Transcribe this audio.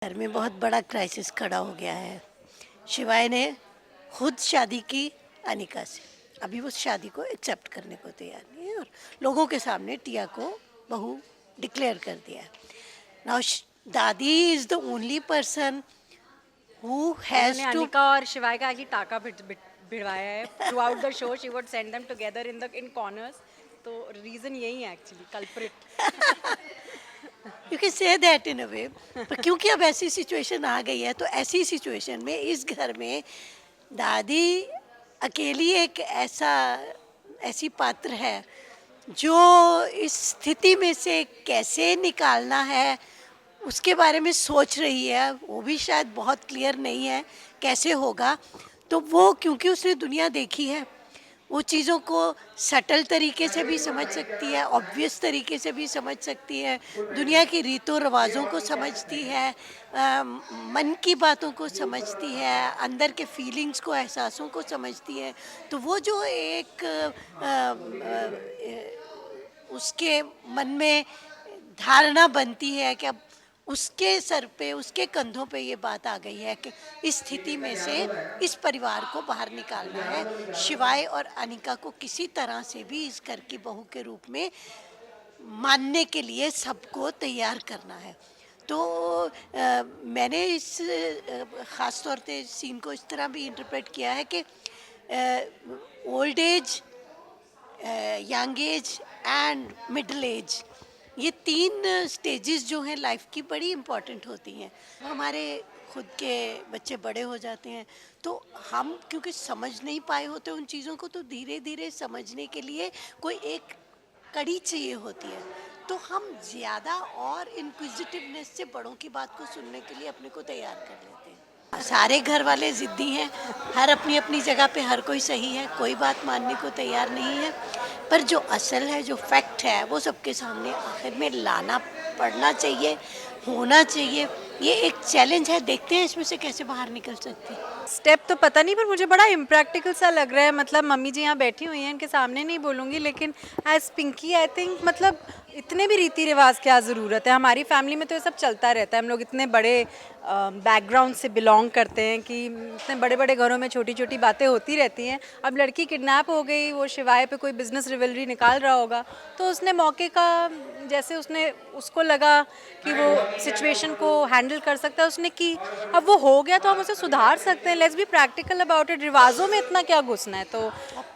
घर में बहुत बड़ा क्राइसिस खड़ा हो गया है। शिवाय ने खुद शादी की अनिका से। अभी वो शादी को एक्सेप्ट करने को तैयार नहीं है और लोगों के सामने टिया को बहू डिक्लेयर कर दिया है। नाउ दादी is the only person who has उन्होंने टू। अनिका और शिवाय का आगे टाका भिड़वाया है throughout the show. She would send them together in corners. तो रीजन यही है actually, culprit. You can say that in a way. पर क्योंकि अब ऐसी सिचुएशन आ गई है तो ऐसी सिचुएशन में इस घर में दादी अकेली एक ऐसी पात्र है जो इस स्थिति में से कैसे निकालना है उसके बारे में सोच रही है। वो भी शायद बहुत क्लियर नहीं है कैसे होगा। तो वो क्योंकि उसने दुनिया देखी है, वो चीज़ों को सटल तरीके से भी समझ सकती है, ऑब्वियस तरीके से भी समझ सकती है, दुनिया की रीतों रिवाजों को समझती है, मन की बातों को समझती है, अंदर के फीलिंग्स को, एहसासों को समझती है। तो वो जो एक उसके मन में धारणा बनती है कि अब उसके सर पे, उसके कंधों पे ये बात आ गई है कि इस स्थिति में से इस परिवार को बाहर निकालना है। शिवाय और अनिका को किसी तरह से भी इस घर की बहू के रूप में मानने के लिए सबको तैयार करना है। तो मैंने इस ख़ास तौर पे सीन को इस तरह भी इंटरप्रेट किया है कि old age, young age and middle age, ये तीन स्टेजेस जो हैं लाइफ की बड़ी इम्पोर्टेंट होती हैं। हमारे खुद के बच्चे बड़े हो जाते हैं तो हम क्योंकि समझ नहीं पाए होते उन चीज़ों को, तो धीरे धीरे समझने के लिए कोई एक कड़ी चाहिए होती है। तो हम ज़्यादा और इंक्विजिटिवनेस से बड़ों की बात को सुनने के लिए अपने को तैयार कर लेते हैं। सारे घर वाले ज़िद्दी हैं, हर अपनी अपनी जगह पे हर कोई सही है, कोई बात मानने को तैयार नहीं है। पर जो असल है, जो फैक्ट है, वो सबके सामने आखिर में लाना पड़ना चाहिए, होना चाहिए। ये एक चैलेंज है, देखते हैं इसमें से कैसे बाहर निकल सकते हैं। स्टेप तो पता नहीं, पर मुझे बड़ा इम्प्रैक्टिकल सा लग रहा है। मतलब मम्मी जी यहाँ बैठी हुई हैं, इनके सामने नहीं बोलूँगी, लेकिन एज पिंकी आई थिंक मतलब इतने भी रीति रिवाज क्या ज़रूरत है। हमारी फैमिली में तो ये सब चलता रहता है। हम लोग इतने बड़े बैकग्राउंड से बिलोंग करते हैं कि इतने बड़े बड़े घरों में छोटी छोटी बातें होती रहती हैं। अब लड़की किडनैप हो गई, वो शिवाय पे कोई बिजनेस रिवलरी निकाल रहा होगा, तो उसने मौके का, जैसे उसको लगा कि वो सिचुएशन को हैंडल कर सकता है, उसने की। अब वो हो गया तो हम उसे सुधार सकते हैं। Let's be practical about it. रिवाजों में इतना क्या घुसना है। तो